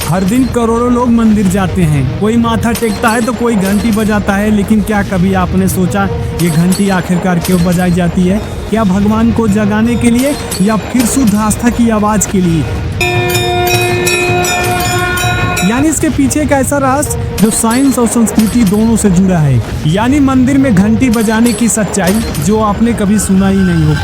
हर दिन करोड़ों लोग मंदिर जाते हैं, कोई माथा टेकता है तो कोई घंटी बजाता है। लेकिन क्या कभी आपने सोचा ये घंटी आखिरकार क्यों बजाई जाती है? क्या भगवान को जगाने के लिए या फिर शुद्ध आस्था की आवाज के लिए? यानी इसके पीछे एक ऐसा रहस्य जो साइंस और संस्कृति दोनों से जुड़ा है। यानी मंदिर में घंटी बजाने की सच्चाई जो आपने कभी सुना ही नहीं हो।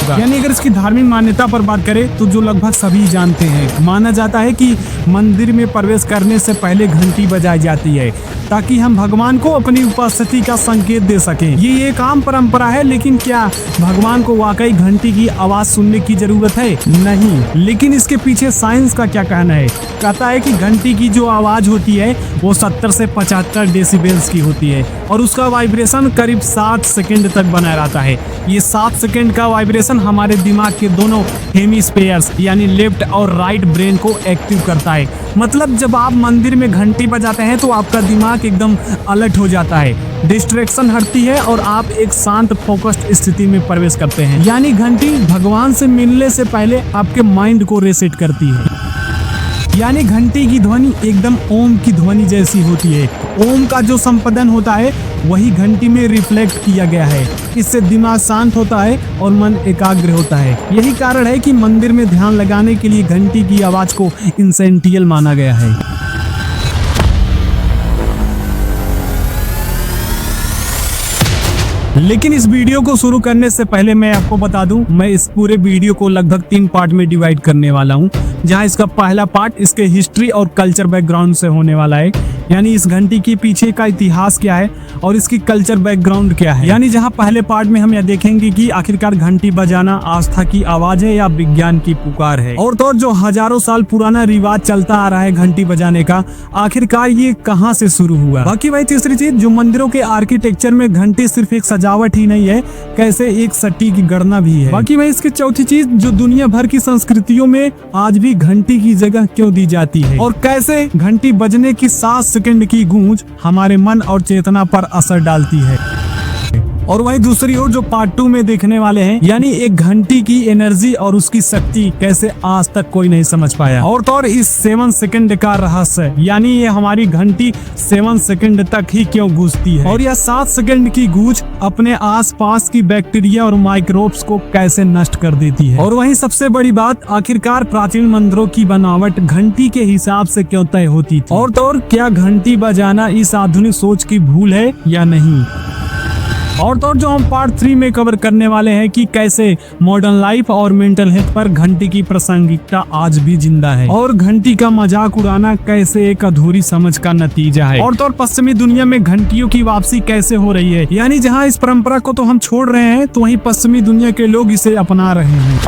यानी अगर इसकी धार्मिक मान्यता पर बात करें तो जो लगभग सभी जानते हैं, माना जाता है कि मंदिर में प्रवेश करने से पहले घंटी बजाई जाती है ताकि हम भगवान को अपनी उपस्थिति का संकेत दे सकें। ये एक आम परंपरा है, लेकिन क्या भगवान को वाकई घंटी की आवाज सुनने की जरूरत है? नहीं। लेकिन इसके पीछे साइंस का क्या कहना है? कहता है कि घंटी की जो आवाज होती है वो 70 से 75 डेसिबल्स की होती है और उसका वाइब्रेशन करीब 60 सेकंड तक बना रहता है। ये 7 सेकंड का वाइब्रेशन हमारे दिमाग के दोनों हेमिस्फीयर्स यानी लेफ्ट और राइट ब्रेन को एक्टिव करता है। मतलब जब आप मंदिर में घंटी बजाते हैं तो आपका दिमाग एकदम अलर्ट हो जाता है, डिस्ट्रैक्शन हटती है और आप एक शांत फोकस्ड स्थिति में प्रवेश करते हैं। यानी घंटी भगवान से मिलने से पहले आपके माइंड को रीसेट करती है। यानी घंटी की ध्वनि एकदम ओम की ध्वनि जैसी होती है। ओम का जो संपदन होता है वही घंटी में रिफ्लेक्ट किया गया है। इससे दिमाग शांत होता है और मन एकाग्र होता है। यही कारण है कि मंदिर में ध्यान लगाने के लिए घंटी की आवाज को एसेंशियल माना गया है। लेकिन इस वीडियो को शुरू करने से पहले मैं आपको बता दूं, मैं इस पूरे वीडियो को लगभग 3 पार्ट में डिवाइड करने वाला हूं, जहां इसका पहला पार्ट इसके हिस्ट्री और कल्चर बैकग्राउंड से होने वाला है। यानी इस घंटी के पीछे का इतिहास क्या है और इसकी कल्चर बैकग्राउंड क्या है। यानी जहां पहले पार्ट में हम यह देखेंगे कि आखिरकार घंटी बजाना आस्था की आवाज है या विज्ञान की पुकार है, और तो जो हजारों साल पुराना रिवाज चलता आ रहा है घंटी बजाने का, आखिरकार ये कहां से शुरू हुआ। बाकी भाई तीसरी चीज, जो मंदिरों के आर्किटेक्चर में घंटी सिर्फ एक सजावट ही नहीं है, कैसे एक सटीक गणना भी है। बाकी भाई इसकी चौथी चीज, जो दुनिया भर की संस्कृतियों में आज भी घंटी की जगह क्यों दी जाती है और कैसे घंटी बजने की 7 सेकंड की गूंज हमारे मन और चेतना पर असर डालती है। और वहीं दूसरी ओर जो पार्ट 2 में देखने वाले हैं, यानी एक घंटी की एनर्जी और उसकी शक्ति कैसे आज तक कोई नहीं समझ पाया, और तो और इस 7 सेकंड का रहस्य, यानी ये हमारी घंटी 7 सेकंड तक ही क्यों गूंजती है और यह 7 सेकंड की गूंज अपने आसपास की बैक्टीरिया और माइक्रोब्स को कैसे नष्ट कर देती है। और वहीं सबसे बड़ी बात, आखिरकार प्राचीन मंदिरों की बनावट घंटी के हिसाब से क्यों तय होती थी, और तो और क्या घंटी बजाना इस आधुनिक सोच की भूल है या नहीं। और तो जो हम पार्ट 3 में कवर करने वाले हैं कि कैसे मॉडर्न लाइफ और मेंटल हेल्थ पर घंटी की प्रासंगिकता आज भी जिंदा है और घंटी का मजाक उड़ाना कैसे एक अधूरी समझ का नतीजा है। और तो पश्चिमी दुनिया में घंटियों की वापसी कैसे हो रही है, यानी जहां इस परंपरा को तो हम छोड़ रहे हैं तो वहीं पश्चिमी दुनिया के लोग इसे अपना रहे हैं।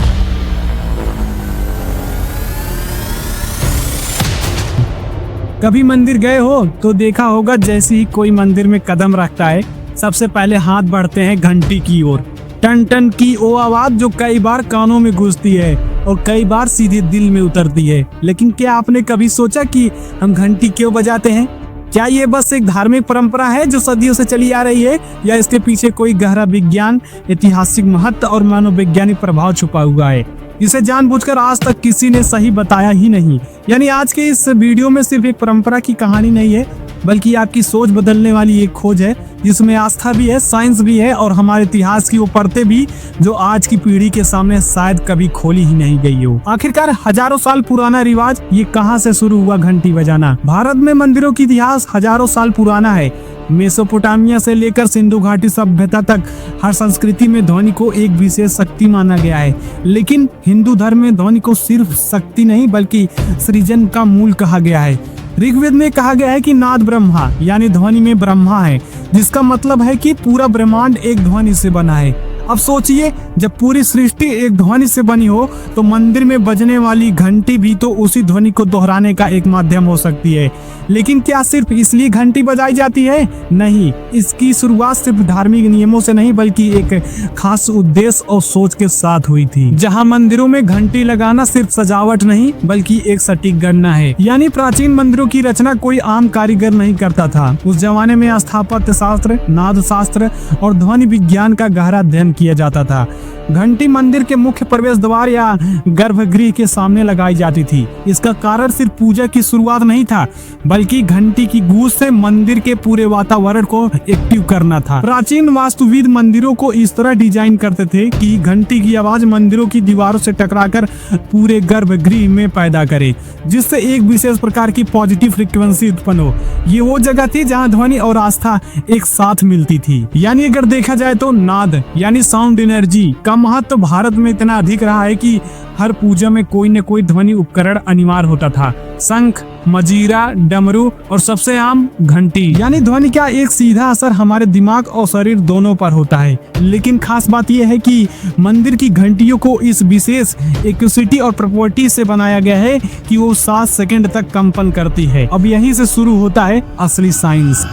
कभी मंदिर गए हो तो देखा होगा, जैसे ही कोई मंदिर में कदम रखता है सबसे पहले हाथ बढ़ते हैं घंटी की ओर। टन टन की वो आवाज जो कई बार कानों में घुसती है और कई बार सीधे दिल में उतरती है। लेकिन क्या आपने कभी सोचा कि हम घंटी क्यों बजाते हैं? क्या ये बस एक धार्मिक परंपरा है जो सदियों से चली आ रही है, या इसके पीछे कोई गहरा विज्ञान, ऐतिहासिक महत्व और मनोवैज्ञानिक प्रभाव छुपा हुआ है? इसे जानबूझकर आज तक किसी ने सही बताया ही नहीं। यानी आज के इस वीडियो में सिर्फ एक परंपरा की कहानी नहीं है, बल्कि आपकी सोच बदलने वाली एक खोज है जिसमें आस्था भी है, साइंस भी है और हमारे इतिहास की वो परतें भी जो आज की पीढ़ी के सामने शायद कभी खोली ही नहीं गई हो। आखिरकार हजारों साल पुराना रिवाज ये कहां से शुरू हुआ घंटी बजाना? भारत में मंदिरों की इतिहास हजारों साल पुराना है। मेसोपोटामिया से लेकर सिंधु घाटी सभ्यता तक हर संस्कृति में ध्वनि को एक विशेष शक्ति माना गया है। लेकिन हिंदू धर्म में ध्वनि को सिर्फ शक्ति नहीं बल्कि सृजन का मूल कहा गया है। ऋग्वेद में कहा गया है कि नाद ब्रह्मा, यानी ध्वनि में ब्रह्मा है, जिसका मतलब है कि पूरा ब्रह्मांड एक ध्वनि से बना है। अब सोचिए, जब पूरी सृष्टि एक ध्वनि से बनी हो तो मंदिर में बजने वाली घंटी भी तो उसी ध्वनि को दोहराने का एक माध्यम हो सकती है। लेकिन क्या सिर्फ इसलिए घंटी बजाई जाती है? नहीं, इसकी शुरुआत सिर्फ धार्मिक नियमों से नहीं बल्कि एक खास उद्देश्य और सोच के साथ हुई थी, जहां मंदिरों में घंटी लगाना सिर्फ सजावट नहीं बल्कि एक सटीक गणना है। यानी प्राचीन मंदिरों की रचना कोई आम कारीगर नहीं करता था। उस जमाने में स्थापत्य शास्त्र, नाद शास्त्र और ध्वनि विज्ञान का गहरा अध्ययन किया जाता था। घंटी मंदिर के मुख्य प्रवेश द्वार या गर्भगृह के सामने लगाई जाती थी। इसका कारण सिर्फ पूजा की शुरुआत नहीं था, बल्कि घंटी की गूंज से मंदिर के पूरे वातावरण को एक्टिव करना था। प्राचीन वास्तुविद मंदिरों को इस तरह डिजाइन करते थे कि घंटी की आवाज मंदिरों की दीवारों से टकराकर पूरे गर्भगृह में पैदा करे, जिससे एक विशेष प्रकार की पॉजिटिव फ्रीक्वेंसी उत्पन्न हो। ये वो जगह थी जहाँ ध्वनि और आस्था एक साथ मिलती थी। यानी अगर देखा जाए तो नाद यानी साउंड एनर्जी का महत्व भारत में इतना अधिक रहा है कि हर पूजा में कोई न कोई ध्वनि उपकरण अनिवार्य होता था। शंख, मजीरा, डमरू और सबसे आम घंटी। यानी ध्वनि का एक सीधा असर हमारे दिमाग और शरीर दोनों पर होता है। लेकिन खास बात यह है कि मंदिर की घंटियों को इस विशेष एक्यूसिटी और प्रॉपर्टी से बनाया गया है कि वो 7 सेकंड तक कंपन करती है। अब यहीं से शुरू होता है असली साइंस।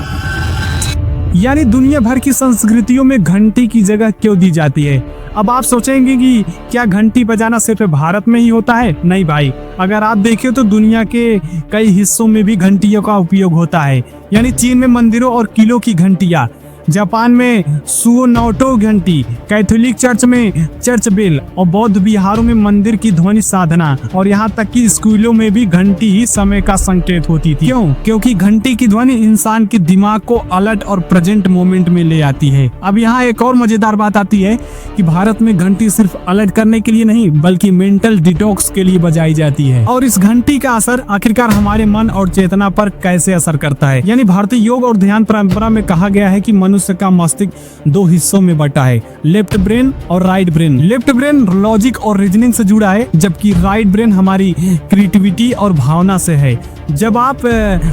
यानी दुनिया भर की संस्कृतियों में घंटी की जगह क्यों दी जाती है। अब आप सोचेंगे कि क्या घंटी बजाना सिर्फ भारत में ही होता है? नहीं भाई, अगर आप देखें तो दुनिया के कई हिस्सों में भी घंटियों का उपयोग होता है। यानी चीन में मंदिरों और किलों की घंटियां, जापान में सुओनोटो घंटी, कैथोलिक चर्च में चर्च बेल और बौद्ध विहारों में मंदिर की ध्वनि साधना और यहाँ तक कि स्कूलों में भी घंटी ही समय का संकेत होती थी। क्यों? क्योंकि घंटी की ध्वनि इंसान के दिमाग को अलर्ट और प्रेजेंट मोमेंट में ले आती है। अब यहाँ एक और मजेदार बात आती है कि भारत में घंटी सिर्फ अलर्ट करने के लिए नहीं बल्कि मेंटल डिटॉक्स के लिए बजाई जाती है। और इस घंटी का असर आखिरकार हमारे मन और चेतना पर कैसे असर करता है। यानी भारतीय योग और ध्यान परंपरा में कहा गया है कि मनुष्य का मस्तिष्क 2 हिस्सों में बटा है, लेफ्ट ब्रेन और right brain. Left brain logic और रीजनिंग से जुड़ा है, जबकि राइट ब्रेन हमारी क्रिएटिविटी और भावना से है। जब आप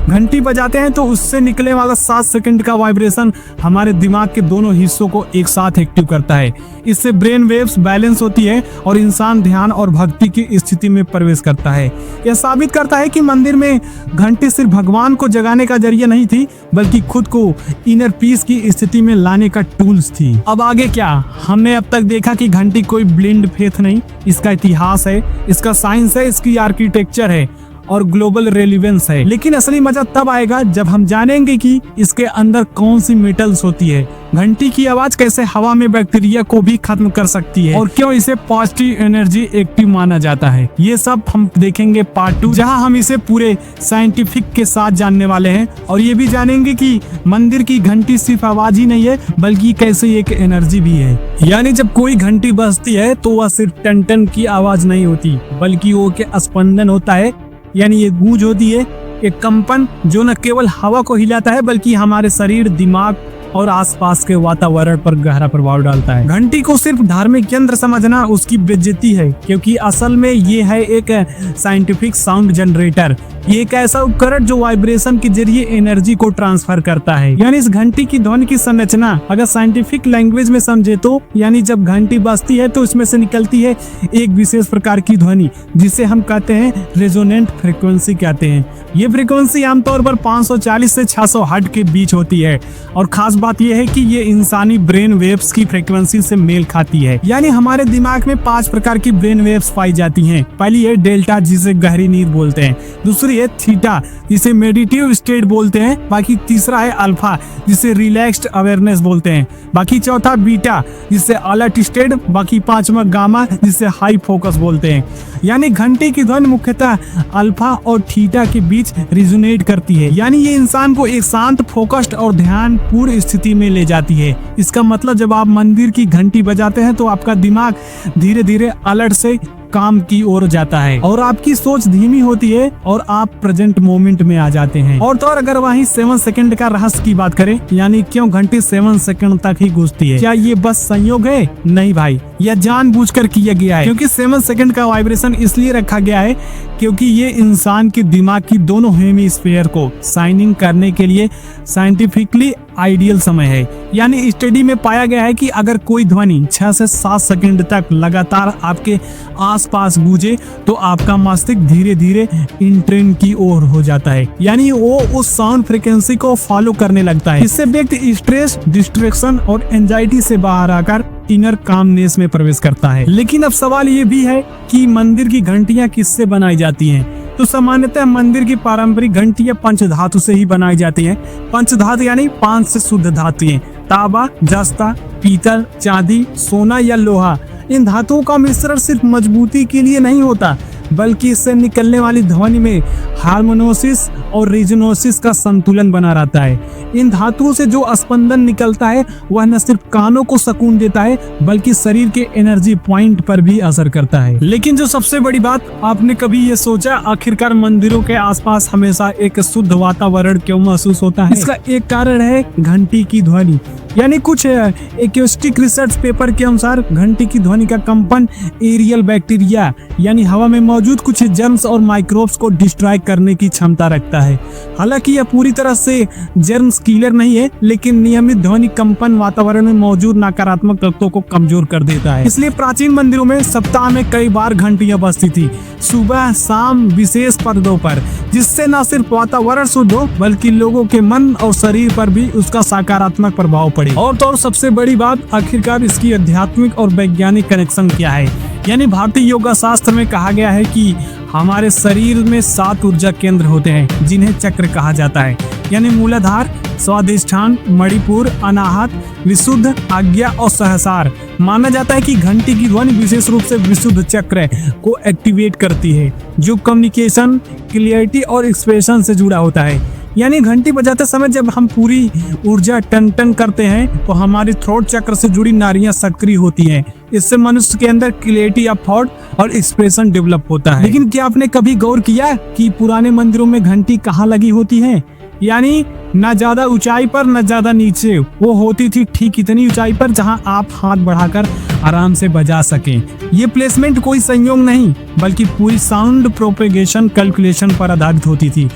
घंटी बजाते हैं तो उससे निकले वाला 7 सेकंड का वाइब्रेशन हमारे दिमाग के दोनों हिस्सों को एक साथ एक्टिव करता है। इससे ब्रेन वेव्स बैलेंस होती है और इंसान ध्यान और भक्ति की स्थिति में प्रवेश करता है। यह साबित करता है कि मंदिर में घंटी सिर्फ भगवान को जगाने का जरिया नहीं थी, बल्कि खुद को इनर पीस की स्थिति में लाने का टूल्स थी। अब आगे क्या? हमने अब तक देखा कि घंटी कोई ब्लिंड फेथ नहीं, इसका इतिहास है, इसका साइंस है, इसकी आर्किटेक्चर है और ग्लोबल रेलिवेंस है। लेकिन असली मजा तब आएगा जब हम जानेंगे कि इसके अंदर कौन सी मेटल्स होती है, घंटी की आवाज कैसे हवा में बैक्टीरिया को भी खत्म कर सकती है और क्यों इसे पॉजिटिव एनर्जी एक्टिव माना जाता है। ये सब हम देखेंगे पार्ट 2, जहां हम इसे पूरे साइंटिफिक के साथ जानने वाले हैं और ये भी जानेंगे कि मंदिर की घंटी सिर्फ आवाज ही नहीं है बल्कि कैसे एक एनर्जी भी है। यानी जब कोई घंटी बजती है तो वह सिर्फ टन टन की आवाज नहीं होती बल्कि वो के स्पंदन होता है। यानी ये गूंज होती है, एक कंपन जो न केवल हवा को हिलाता है बल्कि हमारे शरीर, दिमाग और आसपास के वातावरण पर गहरा प्रभाव डालता है। घंटी को सिर्फ धार्मिक यंत्र समझना उसकी बेइज्जती है, क्योंकि असल में ये है एक साइंटिफिक साउंड जनरेटर। ये एक ऐसा उपकरण जो वाइब्रेशन के जरिए एनर्जी को ट्रांसफर करता है। यानी इस घंटी की ध्वनि की संरचना अगर साइंटिफिक लैंग्वेज में समझे तो यानी जब घंटी बजती है तो इसमें से निकलती है एक विशेष प्रकार की ध्वनि जिसे हम कहते हैं रेजोनेंट फ्रीक्वेंसी कहते हैं। ये फ्रीक्वेंसी आमतौर पर 540 से 600 हर्ट्ज के बीच होती है और खास बात यह है कि ये इंसानी ब्रेन वेव्स की फ्रीक्वेंसी से मेल खाती है। यानी हमारे दिमाग में 5 प्रकार की ब्रेन वेव्स पाई जाती हैं। पहली है डेल्टा जिसे गहरी नींद बोलते हैं, दूसरी है थीटा जिसे मेडिटेटिव स्टेट बोलते हैं, बाकी तीसरा है अल्फा जिसे रिलैक्स्ड अवेयरनेस बोलते हैं, बाकी चौथा बीटा जिसे अलर्ट स्टेट, बाकी पांचवा गामा जिसे हाई फोकस बोलते हैं। यानी घंटी की ध्वनि मुख्यतः अल्फा और थीटा के बीच रिजोनेट करती है। यानी ये इंसान को एक शांत, फोकस्ड और ध्यान पूर्ण स्थिति में ले जाती है। इसका मतलब जब आप मंदिर की घंटी बजाते हैं तो आपका दिमाग धीरे धीरे अलर्ट से काम की ओर जाता है और आपकी सोच धीमी होती है और आप प्रेजेंट मोमेंट में आ जाते हैं। और तो और अगर वहीं 7 सेकंड का रहस्य की बात करें, यानी क्यों घंटी 7 सेकंड तक ही गूंजती है, क्या ये बस संयोग है? नहीं भाई, यह जानबूझकर किया गया है। क्योंकि 7 सेकंड का वाइब्रेशन इसलिए रखा गया है क्योंकि ये इंसान के दिमाग की दोनों हेमिस्फीयर को साइनिंग करने के लिए साइंटिफिकली आइडियल समय है। यानी स्टडी में पाया गया है कि अगर कोई ध्वनि 6 से 7 सेकंड तक लगातार आपके आसपास गूंजे तो आपका मस्तिष्क धीरे धीरे इंट्रेन की ओर हो जाता है। यानी वो उस साउंड फ्रीक्वेंसी को फॉलो करने लगता है। इससे व्यक्ति स्ट्रेस, डिस्ट्रैक्शन और एंजाइटी से बाहर आकर इनर कामनेस में प्रवेश करता है। लेकिन अब सवाल ये भी है कि मंदिर की घंटियां किससे बनाई जाती हैं? तो सामान्यतः मंदिर की पारंपरिक घंटियां पंचधातु से ही बनाई जाती हैं। पंचधातु यानी 5 से शुद्ध धातुएं, तांबा, जस्ता, पीतल, चांदी, सोना या लोहा। इन धातुओं का मिश्रण सिर्फ मजबूती के लिए नहीं होता, बल्कि इससे निकलने वाली ध्वनि में हार्मोनोसिस और रेजोनेंस का संतुलन बना रहता है। इन धातुओं से जो स्पंदन निकलता है वह न सिर्फ कानों को सुकून देता है, बल्कि शरीर के एनर्जी पॉइंट पर भी असर करता है। लेकिन जो सबसे बड़ी बात, आपने कभी ये सोचा आखिरकार मंदिरों के आसपास हमेशा एक शुद्ध वातावरण क्यों महसूस होता है? इसका एक कारण है घंटी की ध्वनि। यानी कुछ एक्यूस्टिक रिसर्च पेपर के अनुसार घंटी की ध्वनि का कंपन एरियल बैक्टीरिया यानी हवा में मौजूद कुछ जर्म्स और माइक्रोब्स को डिस्ट्रॉय करने की क्षमता रखता है। हालांकि यह पूरी तरह से जर्म्स किलर नहीं है, लेकिन नियमित ध्वनि कंपन वातावरण में मौजूद नकारात्मक तत्वों को कमजोर कर देता है। इसलिए प्राचीन मंदिरों में सप्ताह में कई बार घंटियां बजती थी, सुबह शाम विशेष पर्दों पर, जिससे न सिर्फ वातावरण शुद्ध हो बल्कि लोगों के मन और शरीर पर भी उसका सकारात्मक प्रभाव पड़े। और तो और सबसे बड़ी बात, आखिरकार इसकी आध्यात्मिक और वैज्ञानिक कनेक्शन क्या है? यानी भारतीय योगा शास्त्र में कहा गया है कि हमारे शरीर में 7 ऊर्जा केंद्र होते हैं, जिन्हें चक्र कहा जाता है। यानी मूलाधार, स्वादिष्ठान, मणिपुर, अनाहत, विशुद्ध, आज्ञा और सहसार। माना जाता है कि घंटी की ध्वनि विशेष रूप से विशुद्ध चक्र को एक्टिवेट करती है, जो कम्युनिकेशन, क्लियरिटी और एक्सप्रेशन से जुड़ा होता है। यानी घंटी बजाते समय जब हम पूरी ऊर्जा टन टन करते हैं तो हमारी थ्रोट चक्र से जुड़ी नाड़ियां सक्रिय होती हैं। इससे मनुष्य के अंदर क्लियरिटी ऑफ थॉट और एक्सप्रेशन डेवलप होता है। लेकिन क्या आपने कभी गौर किया कि पुराने मंदिरों में घंटी कहाँ लगी होती है? यानी न ज्यादा ऊंचाई पर न ज्यादा नीचे, वो होती थी ठीक इतनी ऊंचाई पर जहां आप हाथ बढ़ाकर आराम से बजा सकें। ये प्लेसमेंट कोई संयोग नहीं, बल्कि पूरी साउंड प्रोपेगेशन कैलकुलेशन पर आधारित होती थी।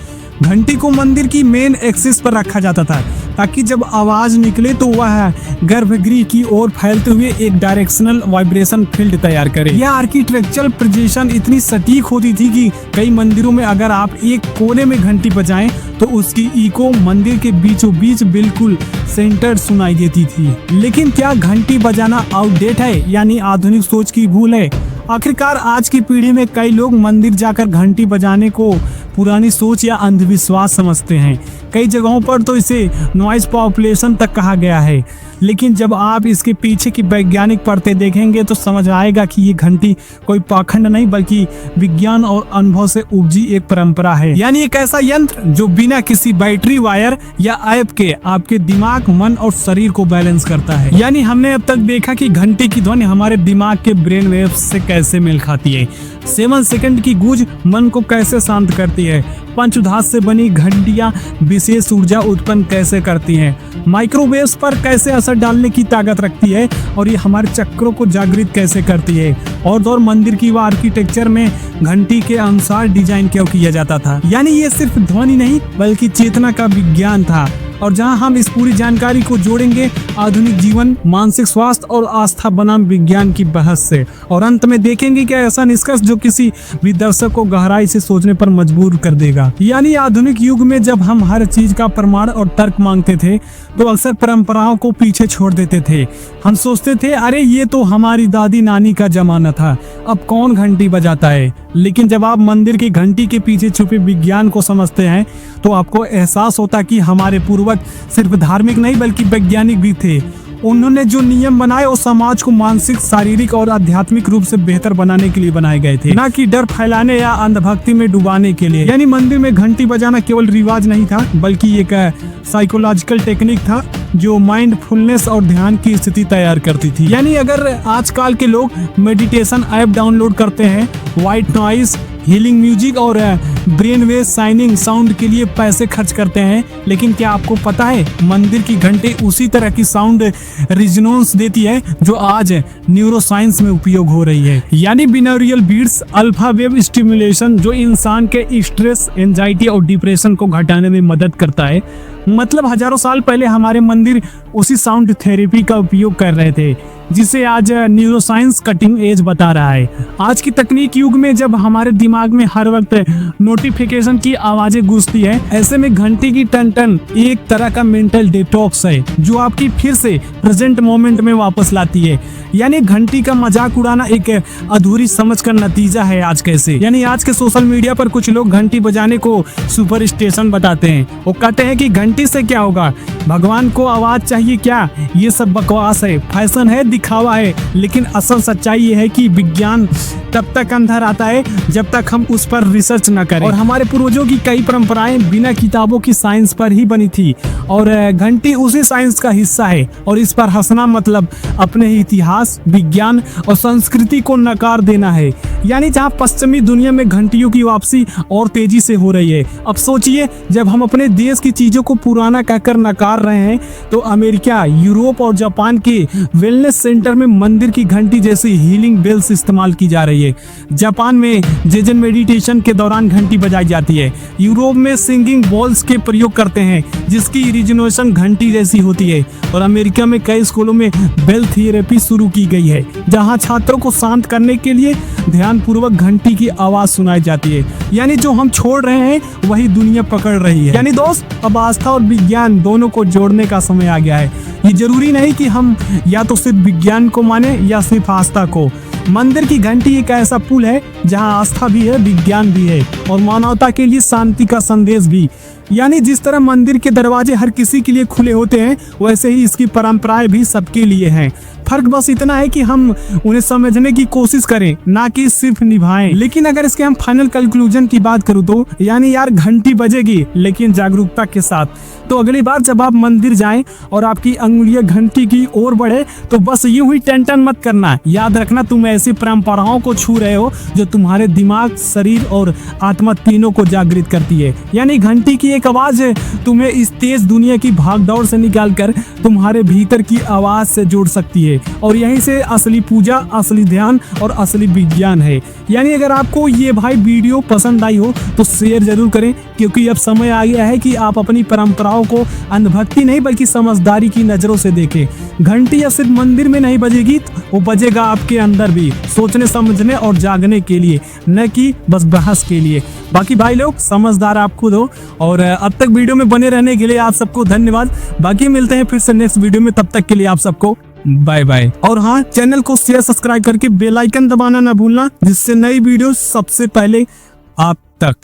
घंटी को मंदिर की मेन एक्सिस पर रखा जाता था, ताकि जब आवाज निकले तो वह गर्भगृह की ओर फैलते हुए एक डायरेक्शनल वाइब्रेशन फील्ड तैयार करे। यह आर्किटेक्चरल प्रिसिशन इतनी सटीक होती थी कि कई मंदिरों में अगर आप एक कोने में घंटी बजाएं तो उसकी इको मंदिर के बीचों बीच बिल्कुल सेंटर सुनाई देती थी। लेकिन क्या घंटी बजाना आउटडेट है, यानी आधुनिक सोच की भूल है? आखिरकार आज की पीढ़ी में कई लोग मंदिर जाकर घंटी बजाने को पुरानी सोच या अंधविश्वास समझते हैं। कई जगहों पर तो इसे नॉइज पॉपुलेशन तक कहा गया है। लेकिन जब आप इसके पीछे की वैज्ञानिक परतें देखेंगे तो समझ आएगा कि ये घंटी कोई पाखंड नहीं, बल्कि विज्ञान और अनुभव से उपजी एक परंपरा है। यानी एक ऐसा यंत्र जो बिना किसी बैटरी, वायर या ऐप के आपके दिमाग, मन और शरीर को बैलेंस करता है। यानी हमने अब तक देखा कि घंटी की ध्वनि हमारे दिमाग के ब्रेन वेव्स से कैसे मेल खाती है, 7 सेकंड की गूंज मन को कैसे शांत करती है, पंचधातु से बनी घंटियां विशेष ऊर्जा उत्पन्न कैसे करती हैं, माइक्रोवेव्स पर कैसे असर डालने की ताकत रखती है, और ये हमारे चक्रों को जागृत कैसे करती है। और मंदिर की व आर्किटेक्चर में घंटी के अनुसार डिजाइन क्यों किया जाता था। यानी ये सिर्फ ध्वनि नहीं, बल्कि चेतना का विज्ञान था। और जहां हम इस पूरी जानकारी को जोड़ेंगे आधुनिक जीवन, मानसिक स्वास्थ्य और आस्था बनाम विज्ञान की बहस से, और अंत में देखेंगे क्या ऐसा निष्कर्ष जो किसी भी दर्शक को गहराई से सोचने पर मजबूर कर देगा। यानी आधुनिक युग में जब हम हर चीज का प्रमाण और तर्क मांगते थे तो अक्सर परंपराओं को पीछे छोड़ देते थे। हम सोचते थे अरे ये तो हमारी दादी नानी का जमाना था, अब कौन घंटी बजाता है। लेकिन जब आप मंदिर की घंटी के पीछे छुपे विज्ञान को समझते हैं तो आपको एहसास होता कि हमारे पूर्वज सिर्फ धार्मिक नहीं बल्कि वैज्ञानिक भी थे। उन्होंने जो नियम बनाए वो समाज को मानसिक, शारीरिक और आध्यात्मिक रूप से बेहतर बनाने के लिए बनाए गए थे, न कि डर फैलाने या अंधभक्ति में डुबाने के लिए। यानी मंदिर में घंटी बजाना केवल रिवाज नहीं था, बल्कि एक साइकोलॉजिकल टेक्निक था जो माइंडफुलनेस और ध्यान की स्थिति तैयार करती थी। यानी अगर आजकल के लोग मेडिटेशन ऐप डाउनलोड करते हैं, व्हाइट नॉइज, हीलिंग म्यूजिक और ब्रेन वेव साइनिंग साउंड के लिए पैसे खर्च करते हैं, लेकिन क्या आपको पता है मंदिर की घंटी उसी तरह की साउंड रिजोनेंस देती है जो आज न्यूरोसाइंस में उपयोग हो रही है। यानी बिनौरियल बीट्स, अल्फा वेव स्टिमुलेशन, जो इंसान के स्ट्रेस, एंजाइटी और डिप्रेशन को घटाने में मदद करता है। मतलब हजारों साल पहले हमारे मंदिर उसी साउंड थेरेपी का उपयोग कर रहे थे, जिसे आज न्यूरोसाइंस कटिंग एज बता रहा है। आज की तकनीक युग में जब हमारे दिमाग में हर वक्त नोटिफिकेशन की आवाजें गूंजती है। ऐसे में घंटी की टन टन एक तरह का मेंटल डिटॉक्स है जो आपकी फिर से प्रेजेंट मोमेंट में वापस लाती है। यानी घंटी का मजाक उड़ाना एक अधूरी समझ का नतीजा है आज कैसे। यानी आज के सोशल मीडिया पर कुछ लोग घंटी बजाने को सुपर स्टेशन बताते हैं। वो कहते हैं कि घंटी से क्या होगा, भगवान को आवाज चाहिए क्या। ये सब बकवास है, फैशन है, दिखावा है। लेकिन असल सच्चाई ये है कि विज्ञान तब तक अंदर आता है जब तक हम उस पर रिसर्च न करें। और हमारे पूर्वजों की कई परंपराएं बिना किताबों की साइंस पर ही बनी थी और घंटी उसी साइंस का हिस्सा है। और इस पर हंसना मतलब अपने इतिहास, विज्ञान और संस्कृति को नकार देना है। यानी जहां पश्चिमी दुनिया में घंटियों की वापसी और तेजी से हो रही है। अब सोचिए, जब हम अपने देश की चीजों को पुराना कहकर नकार रहे हैं तो अमेरिका, यूरोप और जापान के वेलनेस सेंटर में मंदिर की घंटी जैसी हीलिंग बेल्स इस्तेमाल की जा रही है। जापान में जेजन मेडिटेशन के दौरान घंटी बजाई जाती है। यूरोप में सिंगिंग बॉल्स के प्रयोग करते हैं जिसकी रिजोनेशन घंटी जैसी होती है। और अमेरिका में कई स्कूलों में बेल थेरेपी शुरू की गई है जहां छात्रों को शांत करने के लिए ध्यानपूर्वक घंटी की आवाज सुनाई जाती है। यानी जो हम छोड़ रहे हैं वही दुनिया पकड़ रही है। यानी दोस्त, अब आस्था और विज्ञान दोनों को जोड़ने का समय आ गया है। ये जरूरी नहीं कि हम या तो सिर्फ विज्ञान को माने या सिर्फ आस्था को। मंदिर की घंटी एक ऐसा पुल है जहां आस्था भी है, विज्ञान भी है और मानवता के लिए शांति का संदेश भी। यानी जिस तरह मंदिर के दरवाजे हर किसी के लिए खुले होते हैं वैसे ही इसकी परंपराएं भी सबके लिए हैं। फर्क बस इतना है कि हम उन्हें समझने की कोशिश करें, ना कि सिर्फ निभाएं। लेकिन अगर इसके हम फाइनल कंक्लूजन की बात करूं तो यानी यार घंटी बजेगी लेकिन जागरूकता के साथ। तो अगली बार जब आप मंदिर जाएं और आपकी अंगुलियां घंटी की ओर बढ़े तो बस यूं ही टेंशन मत करना। याद रखना, तुम ऐसी परंपराओं को छू रहे हो जो तुम्हारे दिमाग, शरीर और आत्मा तीनों को जागृत करती है। यानी घंटी की एक आवाज तुम्हें इस तेज दुनिया की भागदौड़ से निकालकर तुम्हारे भीतर की आवाज से जोड़ सकती है। और यहीं से असली पूजा, असली ध्यान और असली विज्ञान है। यानी अगर आपको ये भाई वीडियो पसंद आई हो तो शेयर जरूर करें, क्योंकि अब समय आ गया है कि आप अपनी परंपराओं को अंधभक्ति नहीं बल्कि समझदारी की नजरों से देखें। घंटी या सिर्फ मंदिर में नहीं बजेगी, वो बजेगा आपके अंदर भी, सोचने समझने और जागने के लिए, न कि बस बहस के लिए। बाकी भाई लोग समझदार आप खुद हो। और अब तक वीडियो में बने रहने के लिए आप सबको धन्यवाद। बाकी मिलते हैं फिर से नेक्स्ट वीडियो में, तब तक के लिए आप सबको बाय बाय। और हाँ, चैनल को शेयर, सब्सक्राइब करके बेल आइकन दबाना ना भूलना, जिससे नई वीडियो सबसे पहले आप तक